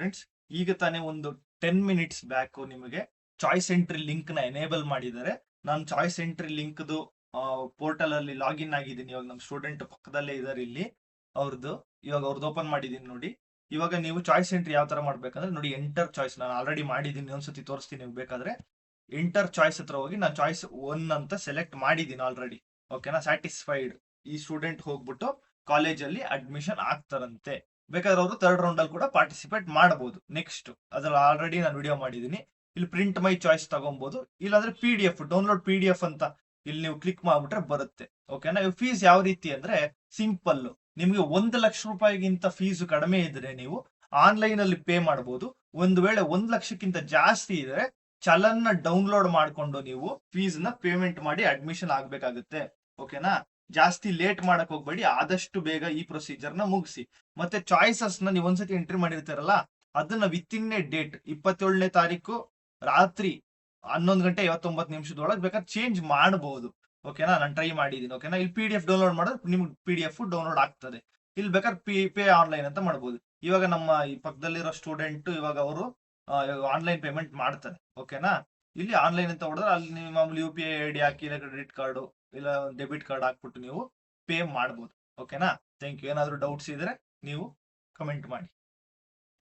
Students, ಈಗ ತಾನೇ ಒಂದು 10 ಮಿನಿಟ್ಸ್ ಬ್ಯಾಕ್ ನಿಮಗೆ ಚಾಯ್ಸ್ ಎಂಟ್ರಿ ಲಿಂಕ್ ನ ಎನೇಬಲ್ ಮಾಡಿದ್ದಾರೆ. ನಾನು ಚಾಯ್ಸ್ ಎಂಟ್ರಿ ಲಿಂಕ್ ಪೋರ್ಟಲ್ ಅಲ್ಲಿ ಲಾಗಿನ್ ಆಗಿದ್ದೀನಿ. ಇವಾಗ ನಮ್ಮ ಸ್ಟೂಡೆಂಟ್ ಪಕ್ಕದಲ್ಲೇ ಇದ್ದಾರೆ ಇಲ್ಲಿ, ಅವ್ರದ್ದು ಓಪನ್ ಮಾಡಿದೀನಿ ನೋಡಿ. ಇವಾಗ ನೀವು ಚಾಯ್ಸ್ ಎಂಟ್ರಿ ಯಾವ ತರ ಮಾಡ್ಬೇಕಂದ್ರೆ ನೋಡಿ, ಎಂಟರ್ ಚಾಯ್ಸ್ ನಾನು ಆಲ್ರೆಡಿ ಮಾಡಿದ್ದೀನಿ, ಒಂದ್ಸತಿ ತೋರಿಸ್ತೀನಿ ನಿಮ್ಗೆ ಬೇಕಾದ್ರೆ. ಎಂಟರ್ ಚಾಯ್ಸ್ ಹತ್ರ ಹೋಗಿ ನಾನು ಚಾಯ್ಸ್ 1 ಅಂತ ಸೆಲೆಕ್ಟ್ ಮಾಡಿದ್ದೀನಿ ಆಲ್ರೆಡಿ. ಓಕೆನಾ, ಸ್ಯಾಟಿಸ್ಫೈಡ್. ಈ ಸ್ಟೂಡೆಂಟ್ ಹೋಗ್ಬಿಟ್ಟು ಕಾಲೇಜಲ್ಲಿ ಅಡ್ಮಿಷನ್ ಆಗ್ತಾರಂತೆ. ಬೇಕಾದ್ರೆ ಅವರು ಥರ್ಡ್ ರೌಂಡ್ ಅಲ್ಲಿ ಕೂಡ ಪಾರ್ಟಿಸಿಪೇಟ್ ಮಾಡಬಹುದು. ನೆಕ್ಸ್ಟ್ ಅದ್ರಲ್ಲಿ ಆಲ್ರೆಡಿ ನಾನು ವಿಡಿಯೋ ಮಾಡಿದ್ದೀನಿ. ಇಲ್ಲಿ ಪ್ರಿಂಟ್ ಮೈ ಚಾಯ್ಸ್ ತಗೊಬಹುದು, ಇಲ್ಲಾಂದ್ರೆ PDF ಡೌನ್ಲೋಡ್ PDF ಅಂತ ಇಲ್ಲಿ ನೀವು ಕ್ಲಿಕ್ ಮಾಡ್ಬಿಟ್ರೆ ಬರುತ್ತೆ. ಓಕೆನಾ, ಫೀಸ್ ಯಾವ ರೀತಿ ಅಂದ್ರೆ ಸಿಂಪಲ್. ನಿಮ್ಗೆ 1 ಲಕ್ಷ ರೂಪಾಯಿಗಿಂತ ಫೀಸ್ ಕಡಿಮೆ ಇದ್ರೆ ನೀವು ಆನ್ಲೈನ್ ಅಲ್ಲಿ ಪೇ ಮಾಡಬಹುದು. ಒಂದು ವೇಳೆ 1 ಲಕ್ಷಕ್ಕಿಂತ ಜಾಸ್ತಿ ಇದ್ರೆ ಚಲನ್ ನ ಡೌನ್ಲೋಡ್ ಮಾಡ್ಕೊಂಡು ನೀವು ಫೀಸ್ ನ ಪೇಮೆಂಟ್ ಮಾಡಿ ಅಡ್ಮಿಷನ್ ಆಗ್ಬೇಕಾಗುತ್ತೆ. ಓಕೆನಾ, ಜಾಸ್ತಿ ಲೇಟ್ ಮಾಡಕ್ ಹೋಗ್ಬೇಡಿ, ಆದಷ್ಟು ಬೇಗ ಈ ಪ್ರೊಸೀಜರ್ ನ ಮುಗಿಸಿ. ಮತ್ತೆ ಚಾಯ್ಸಸ್ ನ ನೀವು ಒಂದ್ಸತಿ ಎಂಟ್ರಿ ಮಾಡಿರ್ತಾರಲ್ಲ, ಅದನ್ನ ವಿತಿನ್ ಎ ಡೇಟ್ 27ನೇ ತಾರೀಕು ರಾತ್ರಿ 11:59 ಬೇಕಾದ್ರೆ ಚೇಂಜ್ ಮಾಡಬಹುದು. ಓಕೆನಾ, ನಾನು ಟ್ರೈ ಮಾಡಿದ್ದೀನಿ. ಓಕೆನಾ, ಇಲ್ಲಿ PDF ಡೌನ್ಲೋಡ್ ಮಾಡಿದ್ರೆ ನಿಮ್ಗೆ PDF ಡೌನ್ಲೋಡ್ ಆಗ್ತದೆ. ಇಲ್ಲಿ ಬೇಕಾದ್ರೆ ಪೇ ಆನ್ಲೈನ್ ಅಂತ ಮಾಡಬಹುದು. ಇವಾಗ ನಮ್ಮ ಈ ಪಕ್ಕದಲ್ಲಿರೋ ಸ್ಟೂಡೆಂಟ್ ಇವಾಗ ಅವರು ಆನ್ಲೈನ್ ಪೇಮೆಂಟ್ ಮಾಡ್ತಾರೆ. ಓಕೆನಾ, ಇಲ್ಲಿ ಆನ್ಲೈನ್ ಅಂತ ಹೊಡೆದ್ರೆ ಅಲ್ಲಿ ನೀವು ಮಾಮೂಲಿ UPI ID ಹಾಕಿ, ಇಲ್ಲ ಕ್ರೆಡಿಟ್ ಕಾರ್ಡು ಇಲ್ಲ ಡೆಬಿಟ್ ಕಾರ್ಡ್ ಹಾಕ್ಬಿಟ್ಟು ನೀವು ಪೇ ಮಾಡ್ಬೋದು. ಓಕೆನಾ, ಥ್ಯಾಂಕ್ ಯು. ಏನಾದ್ರು ಡೌಟ್ಸ್ ಇದ್ರೆ ನೀವು ಕಮೆಂಟ್ ಮಾಡಿ.